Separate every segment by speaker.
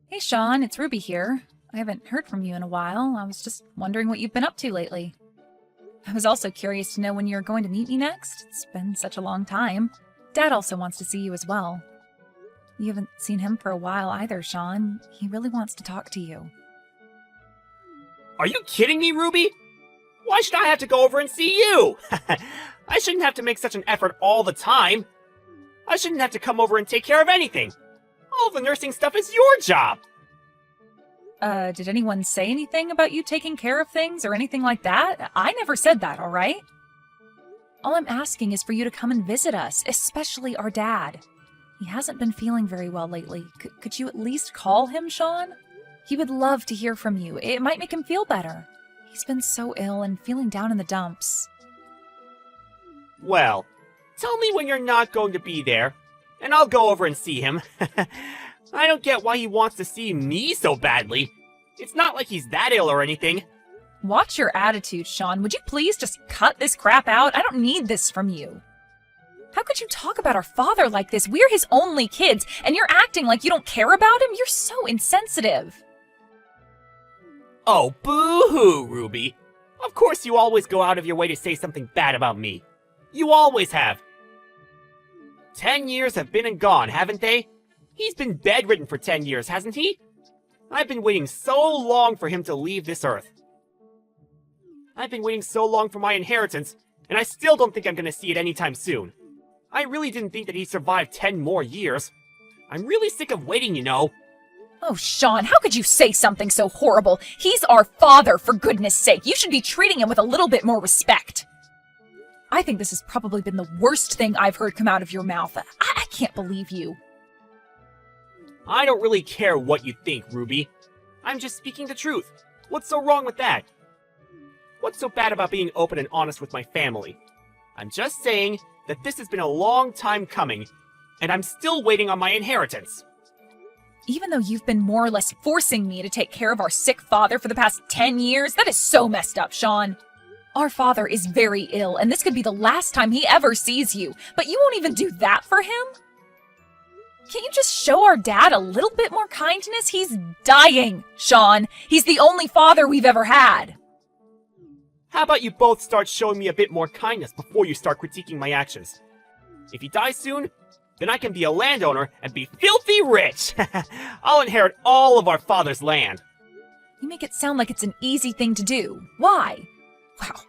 Speaker 1: Hey Sean, it's Ruby here. I haven't heard from you in a while. I was just wondering what you've been up to lately. I was also curious to know when you're going to meet me next. It's been such a long time. Dad also wants to see you as well. You haven't seen him for a while either, Sean. He really wants to talk to you.
Speaker 2: Are you kidding me, Ruby? Why should I have to go over and see you? I shouldn't have to make such an effort all the time. I shouldn't have to come over and take care of anything. All the nursing stuff is your job.
Speaker 1: Did anyone say anything about you taking care of things or anything like that? I never said that, all right? All I'm asking is for you to come and visit us, especially our dad. He hasn't been feeling very well lately. Could you at least call him, Sean? He would love to hear from you. It might make him feel better. He's been so ill and feeling down in the dumps.
Speaker 2: Well, tell me when you're not going to be there, and I'll go over and see him. I don't get why he wants to see me so badly. It's not like he's that ill or anything.
Speaker 1: Watch your attitude, Sean. Would you please just cut this crap out? I don't need this from you. How could you talk about our father like this? We're his only kids, and you're acting like you don't care about him? You're so insensitive.
Speaker 2: Oh, boo-hoo, Ruby. Of course you always go out of your way to say something bad about me. You always have. 10 years have been and gone, haven't they? He's been bedridden for 10 years, hasn't he? I've been waiting so long for him to leave this earth. I've been waiting so long for my inheritance, and I still don't think I'm gonna see it anytime soon. I really didn't think that he'd survive 10 more years. I'm really sick of waiting, you know.
Speaker 1: Oh, Sean, how could you say something so horrible? He's our father, for goodness sake. You should be treating him with a little bit more respect. I think this has probably been the worst thing I've heard come out of your mouth. I can't believe you.
Speaker 2: I don't really care what you think, Ruby. I'm just speaking the truth. What's so wrong with that? What's so bad about being open and honest with my family? I'm just saying that this has been a long time coming, and I'm still waiting on my inheritance.
Speaker 1: Even though you've been more or less forcing me to take care of our sick father for the past 10 years, that is so messed up, Sean. Our father is very ill, and this could be the last time he ever sees you, but you won't even do that for him? Can't you just show our dad a little bit more kindness? He's dying, Sean. He's the only father we've ever had.
Speaker 2: How about you both start showing me a bit more kindness before you start critiquing my actions? If he dies soon, then I can be a landowner and be filthy rich! I'll inherit all of our father's land.
Speaker 1: You make it sound like it's an easy thing to do. Why? Wow,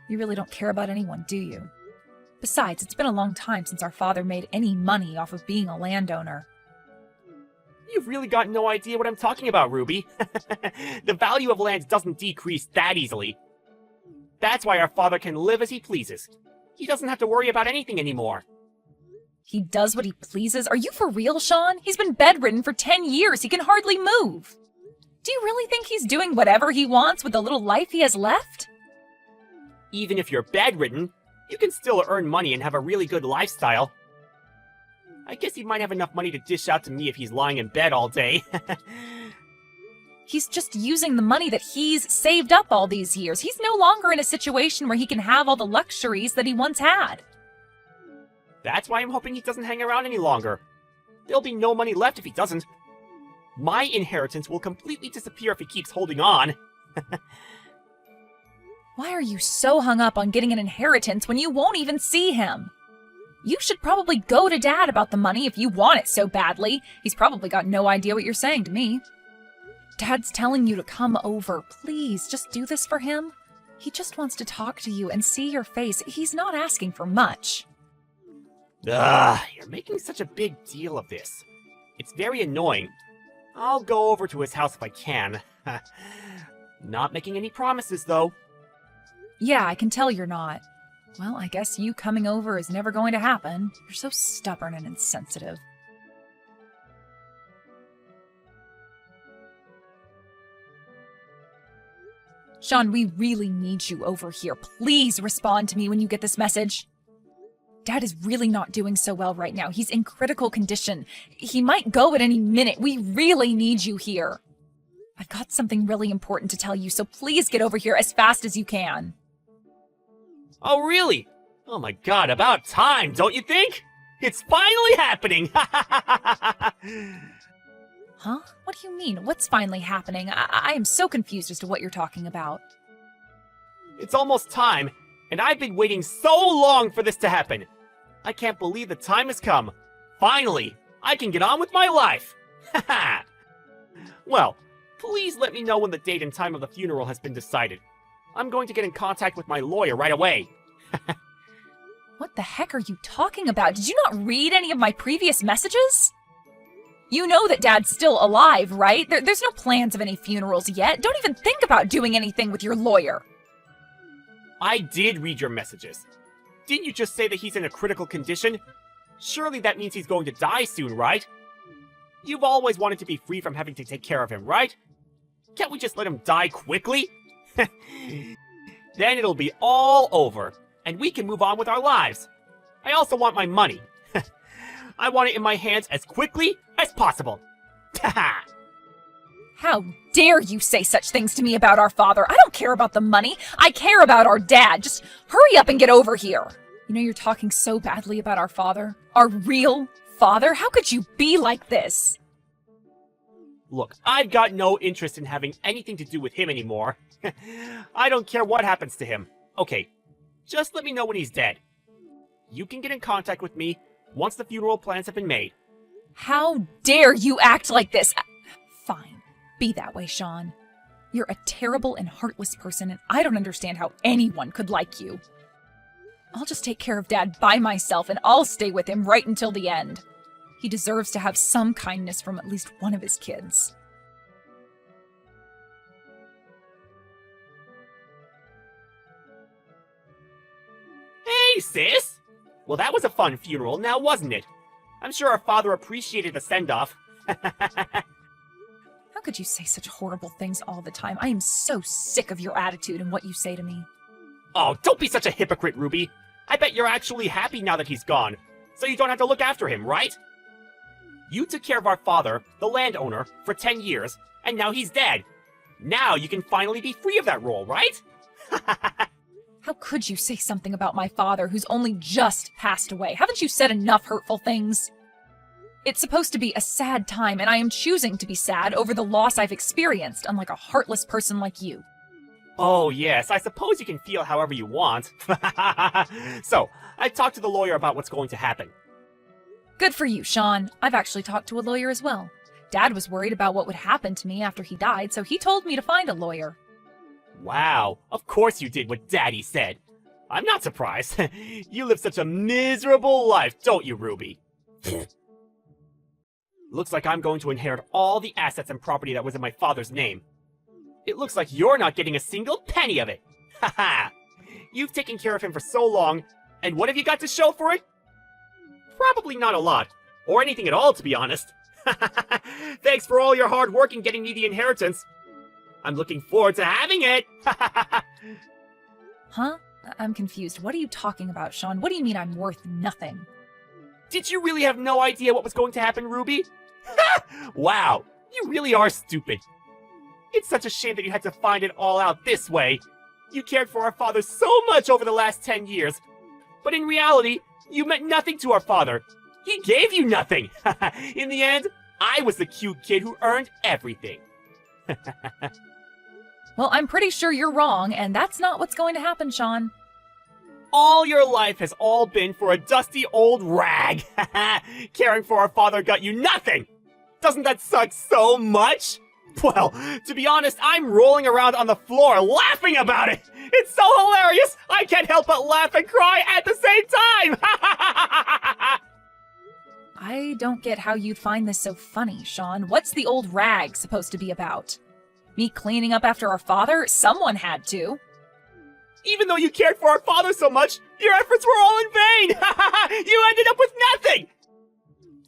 Speaker 1: you really don't care about anyone, do you? Besides, it's been a long time since our father made any money off of being a landowner.
Speaker 2: You've really got no idea what I'm talking about, Ruby. The value of land doesn't decrease that easily. That's why our father can live as he pleases. He doesn't have to worry about anything anymore.
Speaker 1: He does what he pleases? Are you for real, Sean? He's been bedridden for 10 years. He can hardly move. Do you really think he's doing whatever he wants with the little life he has left?
Speaker 2: Even if you're bedridden, you can still earn money and have a really good lifestyle. I guess he might have enough money to dish out to me if he's lying in bed all day.
Speaker 1: He's just using the money that he's saved up all these years. He's no longer in a situation where he can have all the luxuries that he once had.
Speaker 2: That's why I'm hoping he doesn't hang around any longer. There'll be no money left if he doesn't. My inheritance will completely disappear if he keeps holding on.
Speaker 1: Why are you so hung up on getting an inheritance when you won't even see him? You should probably go to Dad about the money if you want it so badly. He's probably got no idea what you're saying to me. Dad's telling you to come over. Please, just do this for him. He just wants to talk to you and see your face. He's not asking for much.
Speaker 2: You're making such a big deal of this. It's very annoying. I'll go over to his house if I can. Not making any promises, though.
Speaker 1: Yeah, I can tell you're not. Well, I guess you coming over is never going to happen. You're so stubborn and insensitive. Sean, we really need you over here. Please respond to me when you get this message. Dad is really not doing so well right now. He's in critical condition. He might go at any minute. We really need you here. I've got something really important to tell you, so please get over here as fast as you can.
Speaker 2: Oh, really? Oh my god, about time, don't you think? It's finally happening!
Speaker 1: Huh? What do you mean? What's finally happening? I am so confused as to what you're talking about.
Speaker 2: It's almost time, and I've been waiting so long for this to happen. I can't believe the time has come. Finally, I can get on with my life. Haha. Well, please let me know when the date and time of the funeral has been decided. I'm going to get in contact with my lawyer right away.
Speaker 1: What the heck are you talking about? Did you not read any of my previous messages? You know that Dad's still alive, right? There's no plans of any funerals yet. Don't even think about doing anything with your lawyer.
Speaker 2: I did read your messages. Didn't you just say that he's in a critical condition? Surely that means he's going to die soon, right? You've always wanted to be free from having to take care of him, right? Can't we just let him die quickly? Then it'll be all over, and we can move on with our lives. I also want my money. I want it in my hands as quickly as possible. Haha!
Speaker 1: How dare you say such things to me about our father? I don't care about the money. I care about our dad. Just hurry up and get over here. You know, you're talking so badly about our father. Our real father? How could you be like this?
Speaker 2: Look, I've got no interest in having anything to do with him anymore. I don't care what happens to him. Okay, just let me know when he's dead. You can get in contact with me once the funeral plans have been made.
Speaker 1: How dare you act like this? Fine, be that way, Sean. You're a terrible and heartless person, and I don't understand how anyone could like you. I'll just take care of Dad by myself, and I'll stay with him right until the end. He deserves to have some kindness from at least one of his kids.
Speaker 2: Hey, sis! Well, that was a fun funeral, now wasn't it? I'm sure our father appreciated the send-off.
Speaker 1: How could you say such horrible things all the time? I am so sick of your attitude and what you say to me.
Speaker 2: Oh, don't be such a hypocrite, Ruby. I bet you're actually happy now that he's gone, so you don't have to look after him, right? You took care of our father, the landowner, for 10 years, and now he's dead. Now you can finally be free of that role, right?
Speaker 1: How could you say something about my father who's only just passed away? Haven't you said enough hurtful things? It's supposed to be a sad time, and I am choosing to be sad over the loss I've experienced, unlike a heartless person like you.
Speaker 2: Oh, yes, I suppose you can feel however you want. So, I talked to the lawyer about what's going to happen.
Speaker 1: Good for you, Sean. I've actually talked to a lawyer as well. Dad was worried about what would happen to me after he died, so he told me to find a lawyer.
Speaker 2: Wow, of course you did what Daddy said. I'm not surprised. You live such a miserable life, don't you, Ruby? Looks like I'm going to inherit all the assets and property that was in my father's name. It looks like you're not getting a single penny of it. Haha! You've taken care of him for so long, and what have you got to show for it? Probably not a lot, or anything at all, to be honest. Thanks for all your hard work in getting me the inheritance. I'm looking forward to having it!
Speaker 1: Huh? I'm confused. What are you talking about, Sean? What do you mean I'm worth nothing?
Speaker 2: Did you really have no idea what was going to happen, Ruby? Wow, you really are stupid. It's such a shame that you had to find it all out this way. You cared for our father so much over the last 10 years. But in reality, you meant nothing to our father. He gave you nothing. In the end, I was the cute kid who earned everything.
Speaker 1: Well, I'm pretty sure you're wrong, and that's not what's going to happen, Sean.
Speaker 2: All your life has all been for a dusty old rag. Caring for our father got you nothing. Doesn't that suck so much? Well, to be honest, I'm rolling around on the floor laughing about it. It's so hilarious. I can't help but laugh and cry at the same time.
Speaker 1: I don't get how you'd find this so funny, Sean. What's the old rag supposed to be about? Me cleaning up after our father? Someone had to.
Speaker 2: Even though you cared for our father so much, your efforts were all in vain. You ended up with nothing.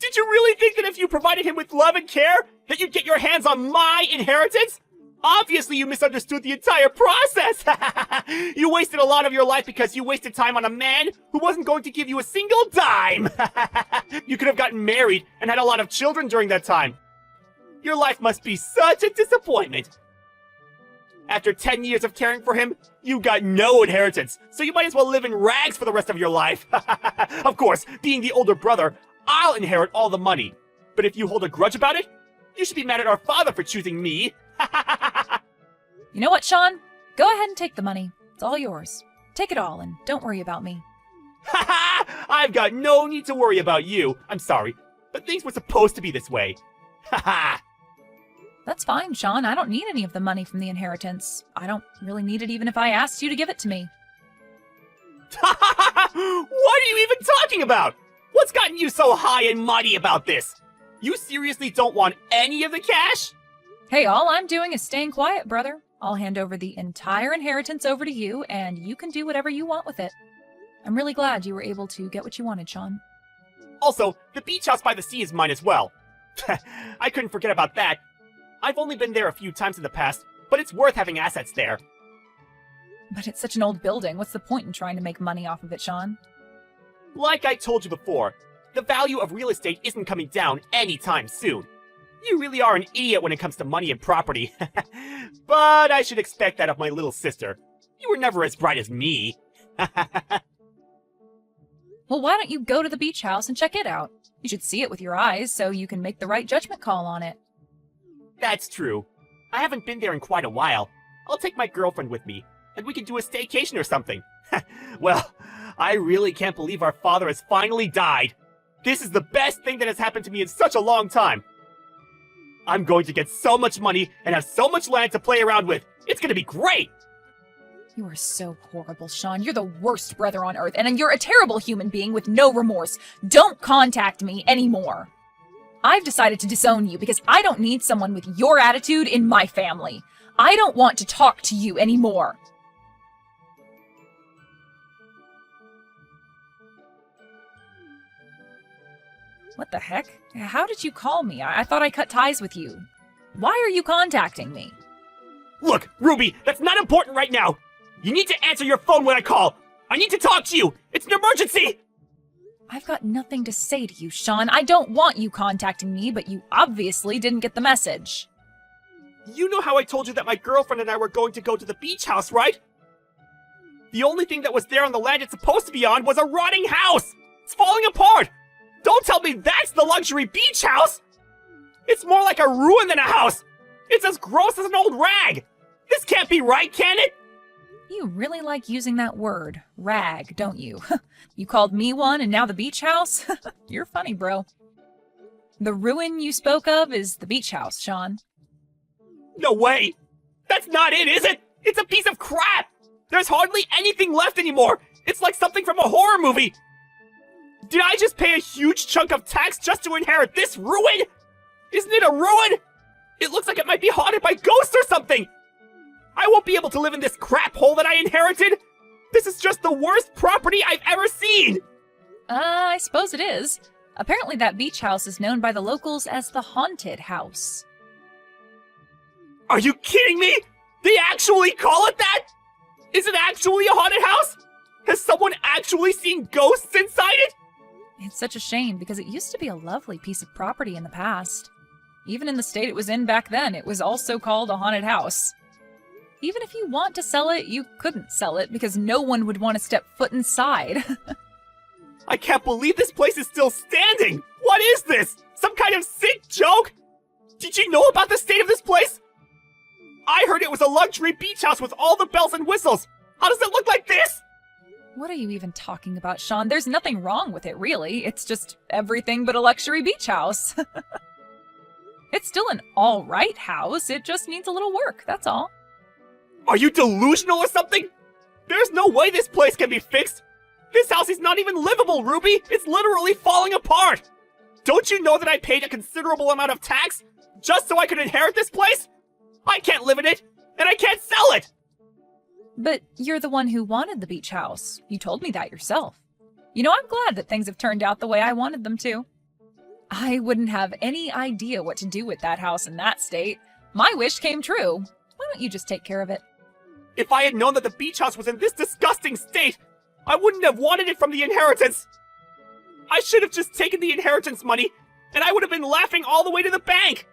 Speaker 2: Did you really think that if you provided him with love and care, that you'd get your hands on my inheritance? Obviously, you misunderstood the entire process. You wasted a lot of your life because you wasted time on a man who wasn't going to give you a single dime. You could have gotten married and had a lot of children during that time. Your life must be such a disappointment. After 10 years of caring for him, you got no inheritance, so you might as well live in rags for the rest of your life. Of course, being the older brother, I'll inherit all the money. But if you hold a grudge about it, You should be mad at our father for choosing me.
Speaker 1: You know what, Sean? Go ahead and take the money. It's all yours. Take it all and don't worry about me.
Speaker 2: I've got no need to worry about you. I'm sorry, but things were supposed to be this way.
Speaker 1: That's fine, Sean. I don't need any of the money from the inheritance. I don't really need it even if I asked you to give it to me.
Speaker 2: What are you even talking about? What's gotten you so high and mighty about this? You seriously don't want any of the cash?
Speaker 1: Hey, all I'm doing is staying quiet, brother. I'll hand over the entire inheritance over to you, and you can do whatever you want with it. I'm really glad you were able to get what you wanted, Sean.
Speaker 2: Also, the beach house by the sea is mine as well. I couldn't forget about that. I've only been there a few times in the past, but it's worth having assets there.
Speaker 1: But it's such an old building. What's the point in trying to make money off of it, Sean?
Speaker 2: Like I told you before, the value of real estate isn't coming down anytime soon. You really are an idiot when it comes to money and property. But I should expect that of my little sister. You were never as bright as me.
Speaker 1: Well, why don't you go to the beach house and check it out? You should see it with your eyes so you can make the right judgment call on it.
Speaker 2: That's true. I haven't been there in quite a while. I'll take my girlfriend with me, and we can do a staycation or something. Well, I really can't believe our father has finally died. This is the best thing that has happened to me in such a long time. I'm going to get so much money and have so much land to play around with. It's going to be great!
Speaker 1: You are so horrible, Sean. You're the worst brother on earth, and you're a terrible human being with no remorse. Don't contact me anymore. I've decided to disown you because I don't need someone with your attitude in my family. I don't want to talk to you anymore. What the heck? How did you call me? I thought I cut ties with you. Why are you contacting me?
Speaker 2: Look, Ruby, that's not important right now. You need to answer your phone when I call. I need to talk to you. It's an emergency.
Speaker 1: I've got nothing to say to you, Sean. I don't want you contacting me, but you obviously didn't get the message.
Speaker 2: You know how I told you that my girlfriend and I were going to go to the beach house, right? The only thing that was there on the land it's supposed to be on was a rotting house. It's falling apart. Don't tell me that's the luxury beach house. It's more like a ruin than a house. It's as gross as an old rag. This can't be right, can it?
Speaker 1: You really like using that word, rag, don't you? You called me one and now the beach house? You're funny, bro. The ruin you spoke of is the beach house, Sean.
Speaker 2: No way. That's not it, is it? It's a piece of crap. There's hardly anything left anymore. It's like something from a horror movie. Did I just pay a huge chunk of tax just to inherit this ruin? Isn't it a ruin? It looks like it might be haunted by ghosts or something. I won't be able to live in this crap hole that I inherited. This is just the worst property I've ever seen.
Speaker 1: I suppose it is. Apparently that beach house is known by the locals as the Haunted House.
Speaker 2: Are you kidding me? They actually call it that? Is it actually a haunted house? Has someone actually seen ghosts inside it?
Speaker 1: It's such a shame because it used to be a lovely piece of property in the past. Even in the state it was in back then, it was also called a haunted house. Even if you want to sell it, you couldn't sell it because no one would want to step foot inside.
Speaker 2: I can't believe this place is still standing! What is this? Some kind of sick joke? Did you know about the state of this place? I heard it was a luxury beach house with all the bells and whistles. How does it look like this?
Speaker 1: What are you even talking about, Sean? There's nothing wrong with it, really. It's just everything but a luxury beach house. It's still an all-right house. It just needs a little work, that's all.
Speaker 2: Are you delusional or something? There's no way this place can be fixed. This house is not even livable, Ruby. It's literally falling apart. Don't you know that I paid a considerable amount of tax just so I could inherit this place? I can't live in it, and I can't sell it.
Speaker 1: But you're the one who wanted the beach house. You told me that yourself. You know, I'm glad that things have turned out the way I wanted them to. I wouldn't have any idea what to do with that house in that state. My wish came true. Why don't you just take care of it?
Speaker 2: If I had known that the beach house was in this disgusting state, I wouldn't have wanted it from the inheritance. I should have just taken the inheritance money, and I would have been laughing all the way to the bank.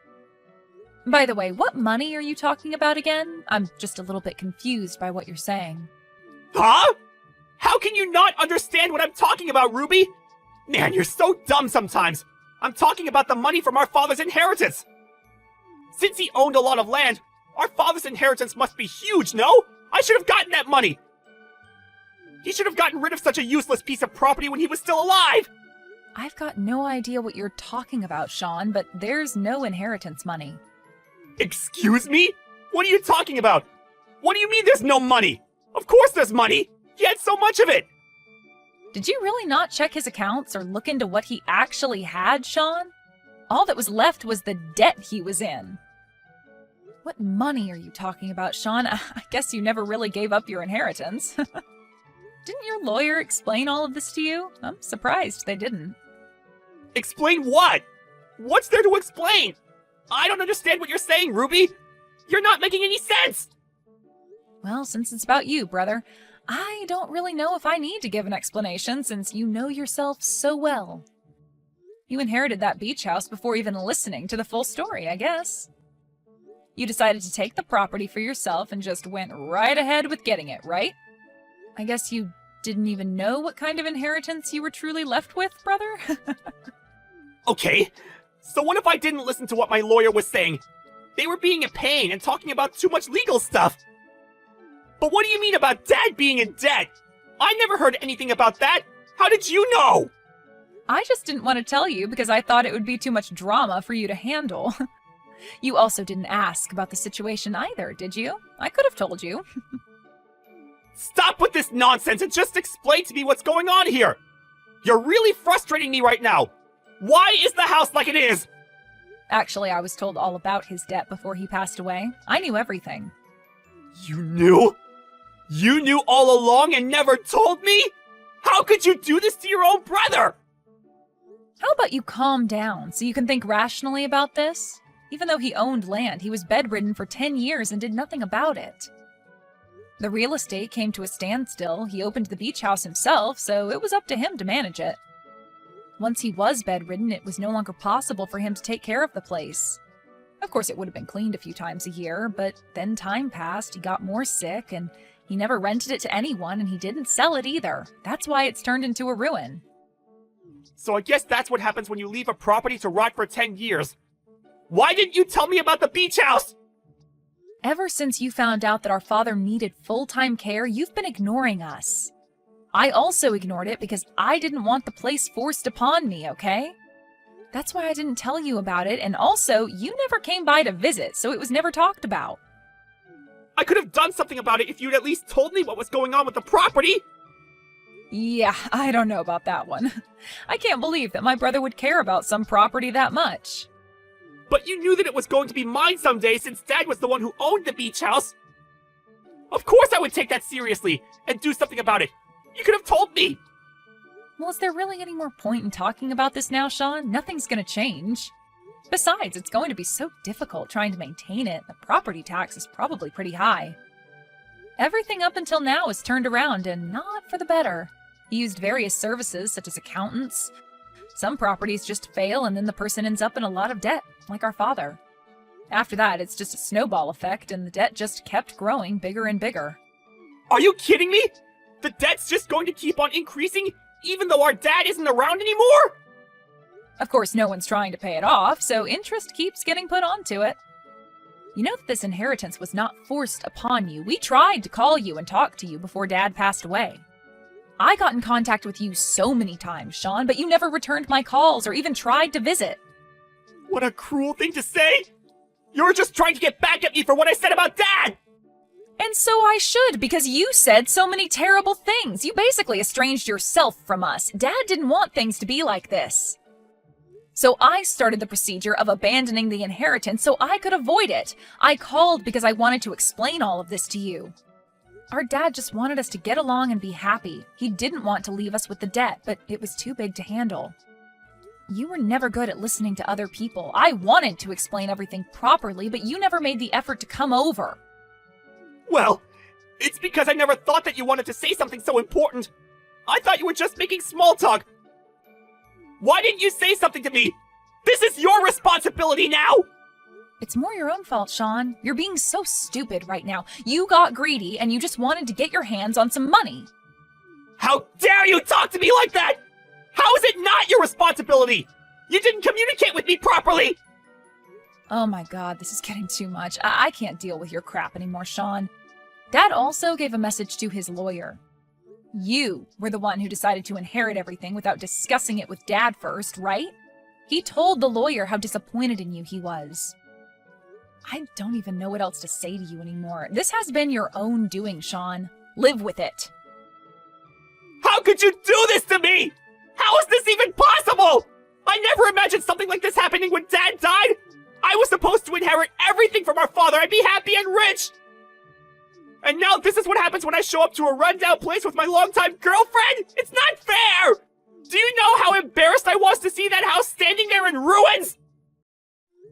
Speaker 1: By the way, what money are you talking about again? I'm just a little bit confused by what you're saying.
Speaker 2: Huh? How can you not understand what I'm talking about, Ruby? Man, you're so dumb sometimes. I'm talking about the money from our father's inheritance. Since he owned a lot of land, our father's inheritance must be huge, no? I should have gotten that money! He should have gotten rid of such a useless piece of property when he was still alive!
Speaker 1: I've got no idea what you're talking about, Sean, but there's no inheritance money.
Speaker 2: Excuse me? What are you talking about? What do you mean there's no money? Of course there's money! He had so much of it!
Speaker 1: Did you really not check his accounts or look into what he actually had, Sean? All that was left was the debt he was in. What money are you talking about, Sean? I guess you never really gave up your inheritance. Didn't your lawyer explain all of this to you? I'm surprised they didn't.
Speaker 2: Explain what? What's there to explain? I don't understand what you're saying, Ruby! You're not making any sense!
Speaker 1: Well, since it's about you, brother, I don't really know if I need to give an explanation since you know yourself so well. You inherited that beach house before even listening to the full story, I guess. You decided to take the property for yourself and just went right ahead with getting it, right? I guess you didn't even know what kind of inheritance you were truly left with, brother?
Speaker 2: Okay, so what if I didn't listen to what my lawyer was saying? They were being a pain and talking about too much legal stuff. But what do you mean about Dad being in debt? I never heard anything about that. How did you know?
Speaker 1: I just didn't want to tell you because I thought it would be too much drama for you to handle. You also didn't ask about the situation either, did you? I could have told you.
Speaker 2: Stop with this nonsense and just explain to me what's going on here! You're really frustrating me right now! Why is the house like it is?
Speaker 1: Actually, I was told all about his debt before he passed away. I knew everything.
Speaker 2: You knew? You knew all along and never told me? How could you do this to your own brother?
Speaker 1: How about you calm down so you can think rationally about this? Even though he owned land, he was bedridden for 10 years and did nothing about it. The real estate came to a standstill. He opened the beach house himself, so it was up to him to manage it. Once he was bedridden, it was no longer possible for him to take care of the place. Of course, it would have been cleaned a few times a year, but then time passed, he got more sick, and he never rented it to anyone, and he didn't sell it either. That's why it's turned into a ruin.
Speaker 2: So I guess that's what happens when you leave a property to rot for 10 years. Why didn't you tell me about the beach house?
Speaker 1: Ever since you found out that our father needed full-time care, you've been ignoring us. I also ignored it because I didn't want the place forced upon me, okay? That's why I didn't tell you about it, and also, you never came by to visit, so it was never talked about.
Speaker 2: I could have done something about it if you'd at least told me what was going on with the property!
Speaker 1: Yeah, I don't know about that one. I can't believe that my brother would care about some property that much.
Speaker 2: But you knew that it was going to be mine someday since Dad was the one who owned the beach house! Of course I would take that seriously and do something about it! You could have told me!
Speaker 1: Well, is there really any more point in talking about this now, Sean? Nothing's gonna change. Besides, it's going to be so difficult trying to maintain it. The property tax is probably pretty high. Everything up until now is turned around, and not for the better. He used various services, such as accountants. Some properties just fail, and then the person ends up in a lot of debt, like our father. After that, it's just a snowball effect, and the debt just kept growing bigger and bigger.
Speaker 2: Are you kidding me? The debt's just going to keep on increasing, even though our dad isn't around anymore?
Speaker 1: Of course, no one's trying to pay it off, so interest keeps getting put onto it. You know that this inheritance was not forced upon you. We tried to call you and talk to you before Dad passed away. I got in contact with you so many times, Sean, but you never returned my calls or even tried to visit.
Speaker 2: What a cruel thing to say! You're just trying to get back at me for what I said about Dad!
Speaker 1: And so I should, because you said so many terrible things. You basically estranged yourself from us. Dad didn't want things to be like this. So I started the procedure of abandoning the inheritance so I could avoid it. I called because I wanted to explain all of this to you. Our dad just wanted us to get along and be happy. He didn't want to leave us with the debt, but it was too big to handle. You were never good at listening to other people. I wanted to explain everything properly, but you never made the effort to come over.
Speaker 2: Well, it's because I never thought that you wanted to say something so important. I thought you were just making small talk. Why didn't you say something to me? This is your responsibility now!
Speaker 1: It's more your own fault, Sean. You're being so stupid right now. You got greedy and you just wanted to get your hands on some money.
Speaker 2: How dare you talk to me like that? How is it not your responsibility? You didn't communicate with me properly!
Speaker 1: Oh my god, this is getting too much. I can't deal with your crap anymore, Sean. Dad also gave a message to his lawyer. You were the one who decided to inherit everything without discussing it with Dad first, right? He told the lawyer how disappointed in you he was. I don't even know what else to say to you anymore. This has been your own doing, Sean. Live with it.
Speaker 2: How could you do this to me? How is this even possible? I never imagined something like this happening when Dad died. I was supposed to inherit everything from our father. I'd be happy and rich. And now this is what happens when I show up to a rundown place with my longtime girlfriend? It's not fair! Do you know how embarrassed I was to see that house standing there in ruins?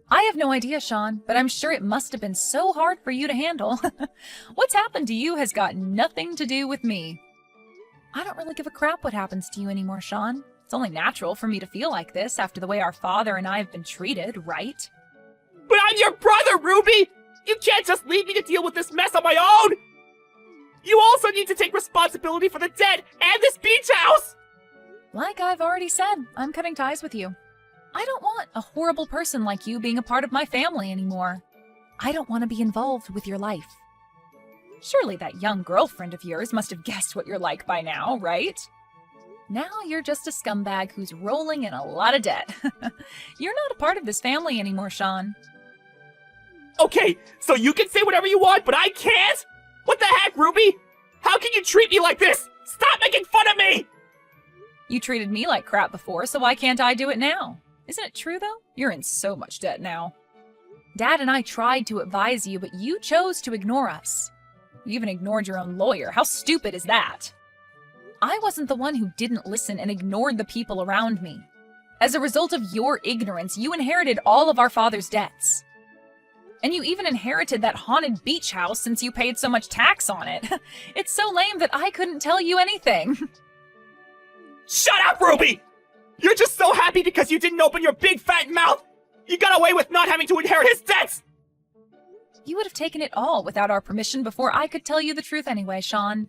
Speaker 1: I have no idea, Sean, but I'm sure it must have been so hard for you to handle. What's happened to you has got nothing to do with me. I don't really give a crap what happens to you anymore, Sean. It's only natural for me to feel like this after the way our father and I have been treated, right?
Speaker 2: But I'm your brother, Ruby! You can't just leave me to deal with this mess on my own! You also need to take responsibility for the dead and this beach house!
Speaker 1: Like I've already said, I'm cutting ties with you. I don't want a horrible person like you being a part of my family anymore. I don't want to be involved with your life. Surely that young girlfriend of yours must have guessed what you're like by now, right? Now you're just a scumbag who's rolling in a lot of debt. You're not a part of this family anymore, Sean.
Speaker 2: Okay, so you can say whatever you want, but I can't? What the heck, Ruby? How can you treat me like this? Stop making fun of me!
Speaker 1: You treated me like crap before, so why can't I do it now? Isn't it true, though? You're in so much debt now. Dad and I tried to advise you, but you chose to ignore us. You even ignored your own lawyer. How stupid is that? I wasn't the one who didn't listen and ignored the people around me. As a result of your ignorance, you inherited all of our father's debts. And you even inherited that haunted beach house since you paid so much tax on it. It's so lame that I couldn't tell you anything.
Speaker 2: Shut up, Ruby! You're just so happy because you didn't open your big fat mouth! You got away with not having to inherit his debts!
Speaker 1: You would have taken it all without our permission before I could tell you the truth anyway, Sean.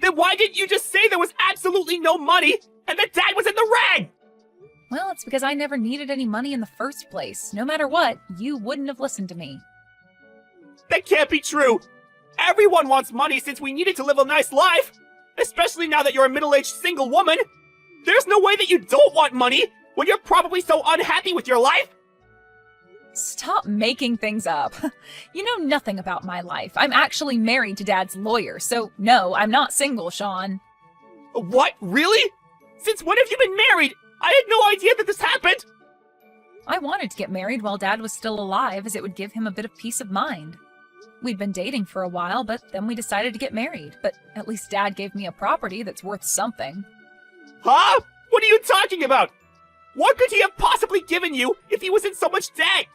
Speaker 2: Then why didn't you just say there was absolutely no money and that Dad was in the red?
Speaker 1: Well, it's because I never needed any money in the first place. No matter what, you wouldn't have listened to me.
Speaker 2: That can't be true! Everyone wants money since we needed to live a nice life! Especially now that you're a middle-aged single woman! There's no way that you don't want money when you're probably so unhappy with your life!
Speaker 1: Stop making things up. You know nothing about my life. I'm actually married to Dad's lawyer, so no, I'm not single, Sean.
Speaker 2: What? Really? Since when have you been married? I had no idea that this happened!
Speaker 1: I wanted to get married while Dad was still alive, as it would give him a bit of peace of mind. We'd been dating for a while, but then we decided to get married. But at least Dad gave me a property that's worth something.
Speaker 2: Huh? What are you talking about? What could he have possibly given you if he was in so much debt?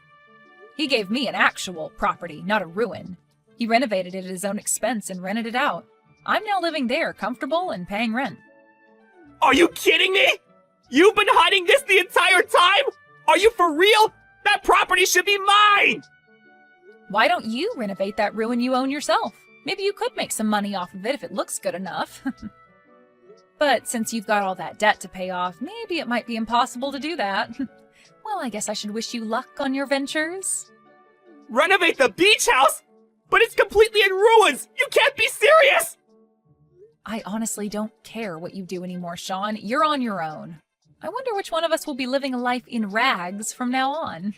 Speaker 1: He gave me an actual property, not a ruin. He renovated it at his own expense and rented it out. I'm now living there, comfortable and paying rent.
Speaker 2: Are you kidding me? You've been hiding this the entire time? Are you for real? That property should be mine!
Speaker 1: Why don't you renovate that ruin you own yourself? Maybe you could make some money off of it if it looks good enough. But since you've got all that debt to pay off, maybe it might be impossible to do that. Well, I guess I should wish you luck on your ventures.
Speaker 2: Renovate the beach house? But it's completely in ruins! You can't be serious!
Speaker 1: I honestly don't care what you do anymore, Sean. You're on your own. I wonder which one of us will be living a life in rags from now on.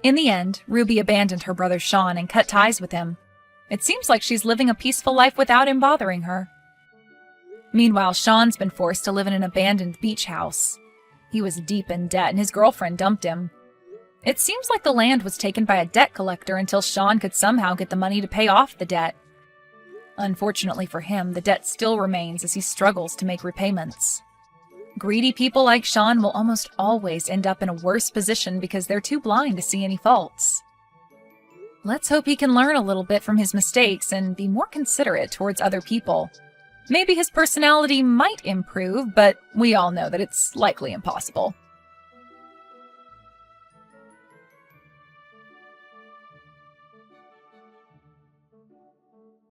Speaker 1: In the end, Ruby abandoned her brother Sean and cut ties with him. It seems like she's living a peaceful life without him bothering her. Meanwhile, Sean's been forced to live in an abandoned beach house. He was deep in debt and his girlfriend dumped him. It seems like the land was taken by a debt collector until Sean could somehow get the money to pay off the debt. Unfortunately for him, the debt still remains as he struggles to make repayments. Greedy people like Sean will almost always end up in a worse position because they're too blind to see any faults. Let's hope he can learn a little bit from his mistakes and be more considerate towards other people. Maybe his personality might improve, but we all know that it's likely impossible.